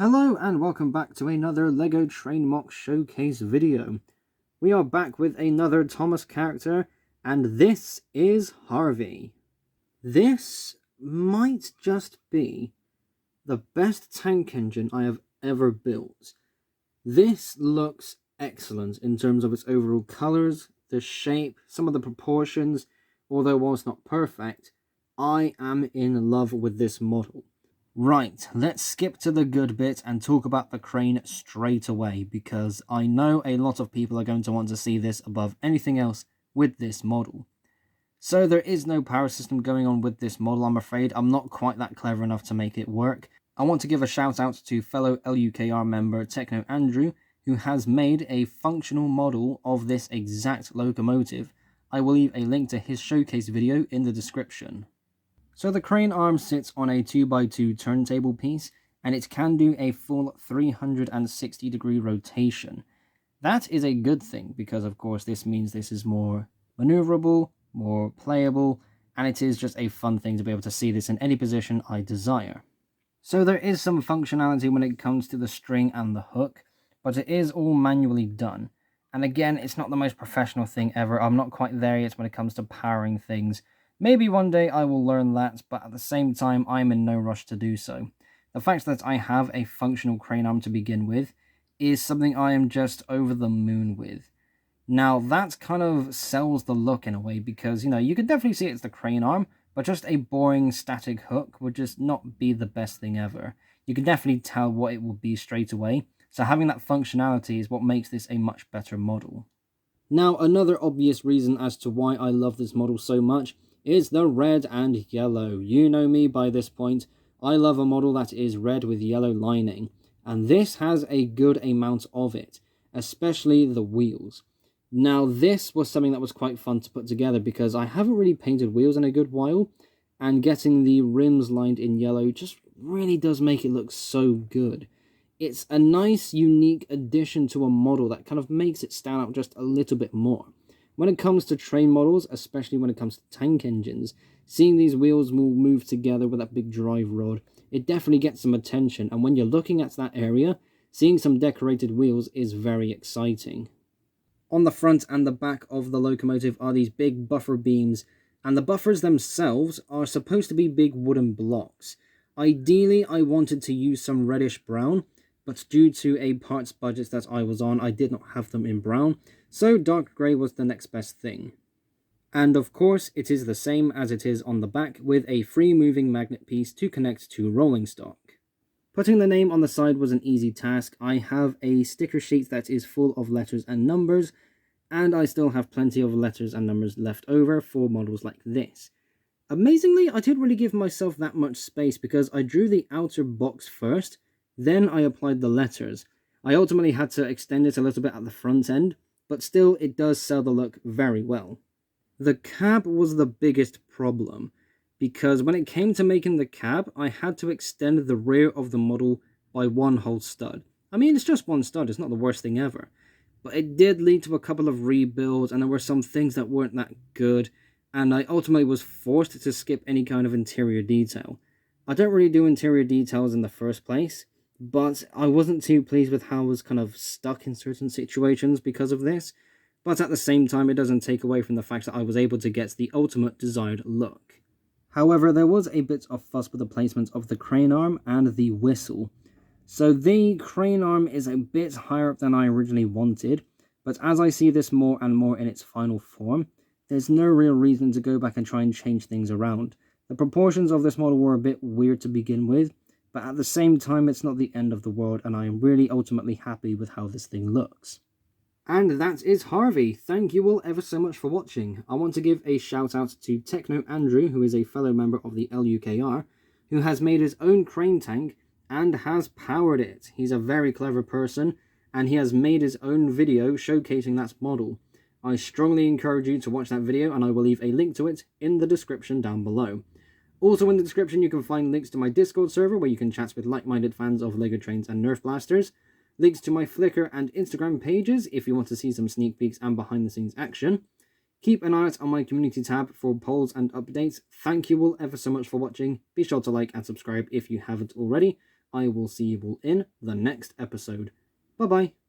Hello and welcome back to another LEGO Train MOC Showcase video. We are back with another Thomas character, and this is Harvey. This might just be the best tank engine I have ever built. This looks excellent in terms of its overall colours, the shape, some of the proportions, although whilst not perfect, I am in love with this model. Right, let's skip to the good bit and talk about the crane straight away, because I know a lot of people are going to want to see this above anything else with this model. So there is no power system going on with this model, I'm afraid. I'm not quite that clever enough to make it work. I want to give a shout out to fellow LUKR member Techno Andrew, who has made a functional model of this exact locomotive. I will leave a link to his showcase video in the description. So the crane arm sits on a 2x2 turntable piece, and it can do a full 360-degree rotation. That is a good thing, because of course this means this is more maneuverable, more playable, and it is just a fun thing to be able to see this in any position I desire. So there is some functionality when it comes to the string and the hook, but it is all manually done. And again, it's not the most professional thing ever. I'm not quite there yet when it comes to powering things. Maybe one day I will learn that, but at the same time, I'm in no rush to do so. The fact that I have a functional crane arm to begin with is something I am just over the moon with. Now, that kind of sells the look in a way, because, you can definitely see it's the crane arm, but just a boring static hook would just not be the best thing ever. You can definitely tell what it will be straight away, so having that functionality is what makes this a much better model. Now, another obvious reason as to why I love this model so much is the red and yellow. You know me by this point. I love a model that is red with yellow lining, and this has a good amount of it, especially the wheels. Now, this was something that was quite fun to put together, because I haven't really painted wheels in a good while, and getting the rims lined in yellow just really does make it look so good. It's a nice, unique addition to a model that kind of makes it stand out just a little bit more. When it comes to train models, especially when it comes to tank engines, seeing these wheels move together with that big drive rod, it definitely gets some attention, and when you're looking at that area, seeing some decorated wheels is very exciting. On the front and the back of the locomotive are these big buffer beams, and the buffers themselves are supposed to be big wooden blocks. Ideally, I wanted to use some reddish brown, but due to a parts budget that I was on, I did not have them in brown, so dark grey was the next best thing. And of course, it is the same as it is on the back, with a free-moving magnet piece to connect to rolling stock. Putting the name on the side was an easy task. I have a sticker sheet that is full of letters and numbers, and I still have plenty of letters and numbers left over for models like this. Amazingly, I didn't really give myself that much space, because I drew the outer box first, then I applied the letters. I ultimately had to extend it a little bit at the front end, but still it does sell the look very well. The cab was the biggest problem, because when it came to making the cab, I had to extend the rear of the model by one whole stud. I mean, it's just one stud, it's not the worst thing ever. But it did lead to a couple of rebuilds, and there were some things that weren't that good, and I ultimately was forced to skip any kind of interior detail. I don't really do interior details in the first place, but I wasn't too pleased with how I was kind of stuck in certain situations because of this. But at the same time, it doesn't take away from the fact that I was able to get the ultimate desired look. However, there was a bit of fuss with the placement of the crane arm and the whistle. So the crane arm is a bit higher up than I originally wanted, but as I see this more and more in its final form, there's no real reason to go back and try and change things around. The proportions of this model were a bit weird to begin with, but at the same time, it's not the end of the world, and I am really ultimately happy with how this thing looks. And that is Harvey. Thank you all ever so much for watching. I want to give a shout out to Techno Andrew, who is a fellow member of the LUKR, who has made his own crane tank and has powered it. He's a very clever person, and he has made his own video showcasing that model. I strongly encourage you to watch that video, and I will leave a link to it in the description down below. Also in the description you can find links to my Discord server, where you can chat with like-minded fans of LEGO Trains and Nerf Blasters, links to my Flickr and Instagram pages if you want to see some sneak peeks and behind-the-scenes action. Keep an eye out on my community tab for polls and updates. Thank you all ever so much for watching. Be sure to like and subscribe if you haven't already. I will see you all in the next episode. Bye bye.